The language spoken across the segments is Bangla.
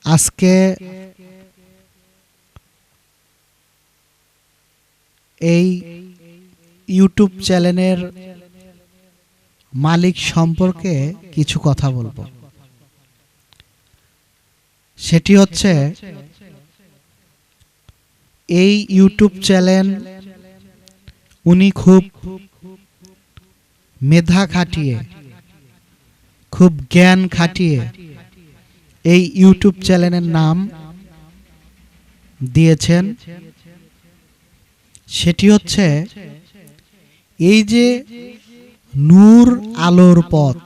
আজকে এই ইউটিউব চ্যানেলের মালিক সম্পর্কে কিছু কথা বলবো। সেটি হচ্ছে, এই ইউটিউব চ্যানেল উনি খুব মেধা খাটিয়ে, খুব জ্ঞান খাটিয়ে এই ইউটিউব চ্যানেলের নাম দিয়েছেন। সেটি হচ্ছে এই যে নূর আলোর পথ,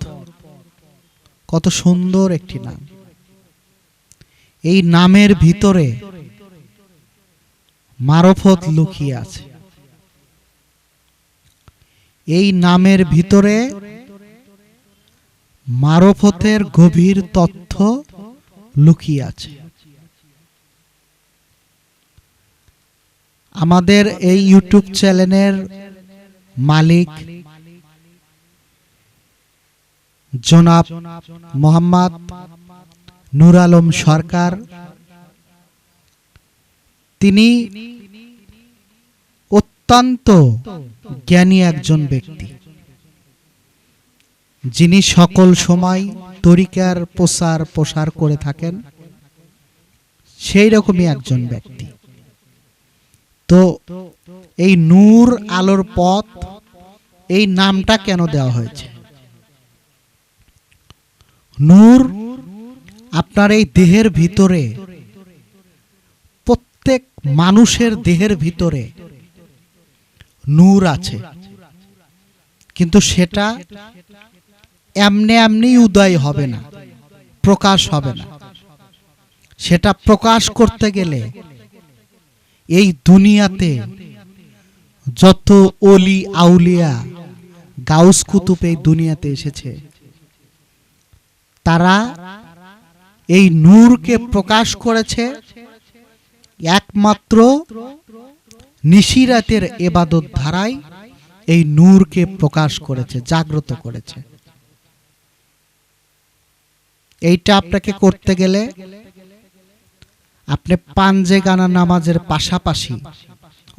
কত সুন্দর একটি নাম। এই নামের ভিতরে মারফত লুকিয়ে আছে। এই নামের ভিতরে মারফতের গভীর তথ্য লুকিয়ে আছে। আমাদের এই ইউটিউব চ্যানেলের মালিক জনাব মোহাম্মদ নূর আলম সরকার, তিনি অত্যন্ত জ্ঞানী একজন ব্যক্তি, যিনি সকল সময় তরিকার প্রসার করে থাকেন। সেই রকমই একজন ব্যক্তি। তো এই নূর আলোর পথ, এই নামটা কেন দেওয়া হয়েছে? নূর আপনার এই দেহের ভিতরে, প্রত্যেক মানুষের দেহের ভিতরে নূর আছে, কিন্তু সেটা এমনি এমনি উদয় হবে না, প্রকাশ হবে না। সেটা প্রকাশ করতে গেলে এই দুনিয়াতে যত ওলি আউলিয়া গাউস কুতুব এই দুনিয়াতে এসেছে, তারা এই নূরকে প্রকাশ করেছে একমাত্র নিশিরাতের ইবাদত ধারায়। এই নূরকে প্রকাশ করেছে, জাগ্রত করেছে। এইটা আপনাকে করতে গেলে আপনি পাঞ্জে গানা নামাজের পাশাপাশি,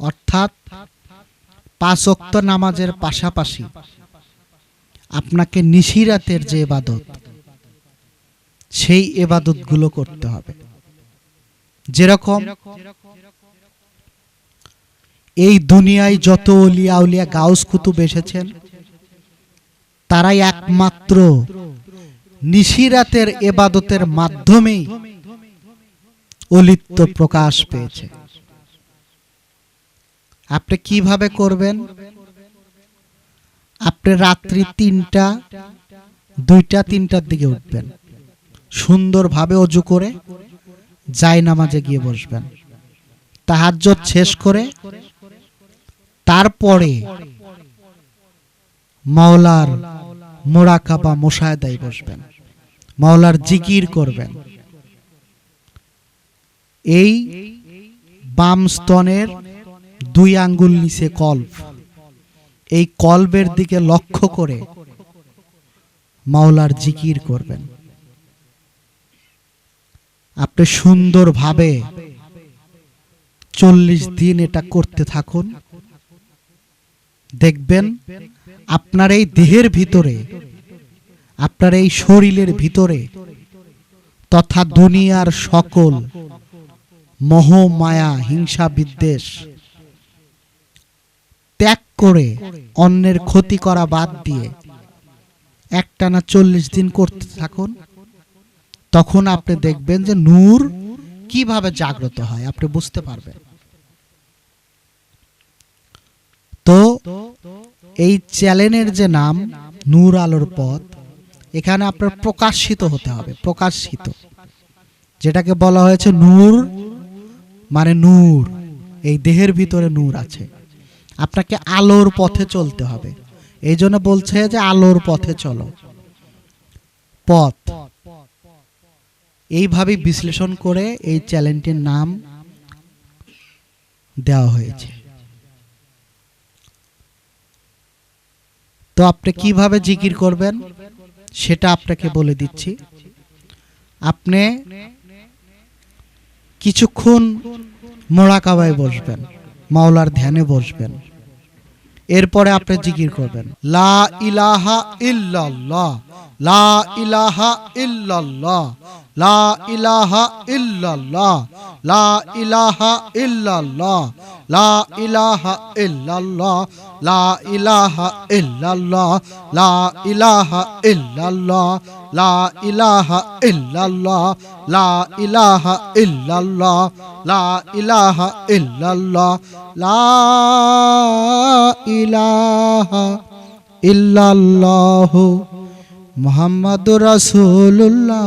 অর্থাৎ 5 ওয়াক্ত নামাজের পাশাপাশি আপনাকে নিশিরাতের যে ইবাদত, সেই ইবাদতগুলো করতে হবে। যেরকম এই দুনিয়ায় যত ওলিয়া আউলিয়া গাউস কুতুব এসেছেন, তারাই একমাত্র নিশিরাতের ইবাদতের মাধ্যমেই অলিত্ব প্রকাশ পেয়েছে। আপনি কিভাবে করবেন? আপনি রাত্রি 3টা, 2টা, 3টার দিকে উঠবেন, সুন্দরভাবে ওযু করে জায়নামাজে গিয়ে বসবেন, তাহাজ্জুদ শেষ করে তারপরে মাওলার মুরাকাবা মুশাহাদায় বসবেন, মাওলার জিকির করবেন। এই বাম স্তনের 2 আঙ্গুল নিচে কল্ব, এই কল্বের দিকে লক্ষ্য করে মাওলার জিকির করবেন। আপনি সুন্দরভাবে 40 দিন এটা করতে থাকুন। দেখবেন আপনার এই দেহের ভিতরে, আপনার এই শরীরের ভিতরে তথা দুনিয়ার সকল মোহ মায়া হিংসা বিদ্বেষ ত্যাগ করে, অন্যের ক্ষতি করা বাদ দিয়ে একটানা 40 দিন করতে থাকুন। তখন আপনি দেখবেন যে নূর কিভাবে জাগ্রত হয়, আপনি বুঝতে পারবেন। তো এই চ্যানেলের যে নাম নূর আলোর পথ, এখানে আপনার প্রকাশিত হতে হবে। প্রকাশিত, যেটাকে বলা হয়েছে নূর মানে নূর, এই দেহের ভিতরে নূর আছে। আপনাকে আলোর পথে চলতে হবে। এই জন্য বলছে যে আলোর পথে চলো। পথ এইভাবে বিশ্লেষণ করে এই চ্যানেলটির নাম দেওয়া হয়েছে। তো আপনি কিভাবে জিকির করবেন সেটা আপনাকে বলে দিচ্ছি। আপনি কিছুক্ষণ মোরাকাবায় বসবেন, মাওলার ধ্যানে বসবেন। এরপরে আপনি জিকির করবেন, লা ইলাহা ইল্লাল্লাহ, লা ইলাহা ইল্লাল্লাহ, লা ইলাহা ইল্লাল্লাহ, লা ইলাহা ইল্লাল্লাহ, লা ইলাহা ইল্লাল্লাহ, লা ইলাহা ইল্লাল্লাহ, লা ইলাহা ইল্লাল্লাহ, লা ইলাহা ইল্লাল্লাহ, লা ইলাহা ইল্লাল্লাহ, লা ইলাহা ইল্লাল্লাহ, লা ইলাহা ইল্লাল্লাহু মুহাম্মাদুর রাসূলুল্লাহ।